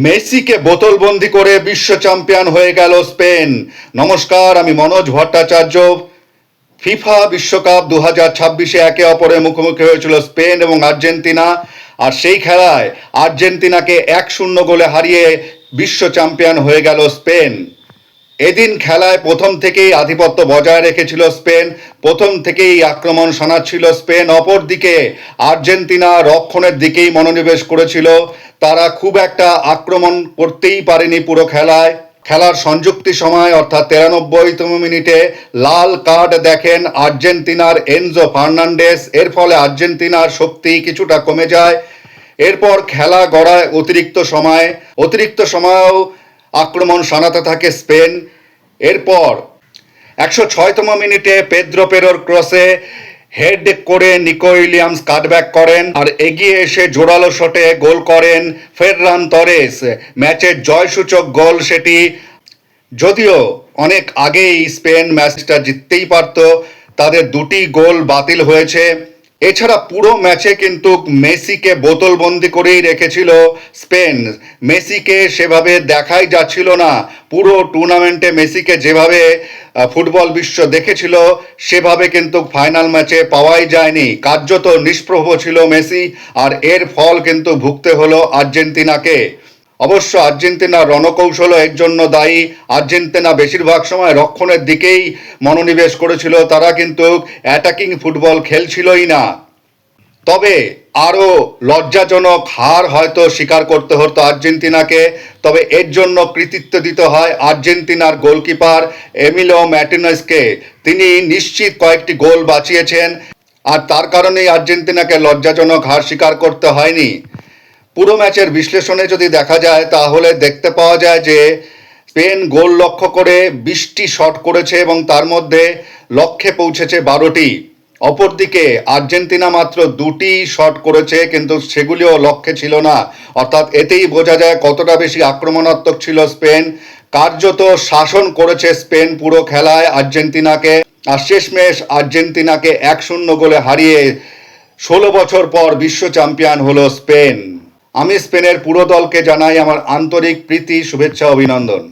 মেসিকে বোতলবন্দি করে বিশ্ব চ্যাম্পিয়ন হয়ে গেল স্পেন। নমস্কার, আমি মনোজ ভট্টাচার্য। ফিফা বিশ্বকাপ 2026-এ একে অপরের মুখোমুখি হয়েছিল স্পেন এবং আর্জেন্টিনা। আর সেই খেলায় আর্জেন্টিনাকে 1-0 গোলে হারিয়ে বিশ্ব চ্যাম্পিয়ন হয়ে গেল স্পেন। এদিন খেলায় প্রথম থেকেই আধিপত্য বজায় রেখেছিল স্পেন, প্রথম থেকেই আক্রমণ শানাচ্ছিল স্পেন। অপরদিকে আর্জেন্টিনা রক্ষণের দিকেই মনোনিবেশ করেছিল। তারা খুব একটা আক্রমণ করতেই পারেনি পুরো খেলায়। খেলার সংযুক্তি সময় অর্থাৎ 93তম মিনিটে লাল কার্ড দেখেন আর্জেন্টিনার এনজো ফার্নান্ডেস। এর ফলে আর্জেন্টিনার শক্তি কিছুটা কমে যায়। এরপর খেলা গড়ায় অতিরিক্ত সময়েও আক্রমণ শানাতে থাকে স্পেন। এরপর 106তম মিনিটে পেদ্রো পেরোর ক্রসে হেড করে নিকো উইলিয়ামস কাটব্যাক করেন আর এগিয়ে এসে জোরালো শটে গোল করেন ফেররান তরেস। ম্যাচের জয়সূচক গোল সেটি। যদিও অনেক আগেই স্পেন ম্যাচটা জিততেই পারত, তাদের দুটি গোল বাতিল হয়েছে। এছাড়া পুরো ম্যাচে কিন্তু মেসিকে বোতলবন্দি করেই রেখেছিল স্পেন। মেসিকে সেভাবে দেখাই যাচ্ছিল না। পুরো টুর্নামেন্টে মেসিকে যেভাবে ফুটবল বিশ্ব দেখেছিল সেভাবে কিন্তু ফাইনাল ম্যাচে পাওয়াই যায়নি। কার্যত নিষ্প্রভ ছিল মেসি, আর এর ফল কিন্তু ভুগতে হলো আর্জেন্টিনাকে। অবশ্য আর্জেন্টিনার রণকৌশলও এর জন্য দায়ী। আর্জেন্টিনা বেশিরভাগ সময় রক্ষণের দিকেই মনোনিবেশ করেছিল, তারা কিন্তু অ্যাটাকিং ফুটবল খেলছিলই না। তবে আরও লজ্জাজনক হার হয়তো স্বীকার করতে হতো আর্জেন্টিনাকে। তবে এর জন্য কৃতিত্ব দিতে হয় আর্জেন্টিনার গোলকিপার এমিলো মার্টিনেজকে। তিনি নিশ্চিত কয়েকটি গোল বাঁচিয়েছেন, আর তার কারণেই আর্জেন্টিনাকে লজ্জাজনক হার স্বীকার করতে হয়নি। পুরো ম্যাচের বিশ্লেষণে যদি দেখা যায় তাহলে দেখতে পাওয়া যায় যে স্পেন গোল লক্ষ্য করে 20টি শট করেছে এবং তার মধ্যে লক্ষ্যে পৌঁছেছে 12টি। অপরদিকে আর্জেন্টিনা মাত্র 2টি শট করেছে, কিন্তু সেগুলিও লক্ষ্যে ছিল না। অর্থাৎ এতেই বোঝা যায় কতটা বেশি আক্রমণাত্মক ছিল স্পেন। কার্যত শাসন করেছে স্পেন পুরো খেলায় আর্জেন্টিনাকে। আর শেষমেশ আর্জেন্টিনাকে 1-0 গোলে হারিয়ে 16 বছর পর বিশ্ব চ্যাম্পিয়ন হলো স্পেন। আমি স্পেনের পুরো দলকে জানাই আমার আন্তরিক প্রীতি, শুভেচ্ছা, অভিনন্দন।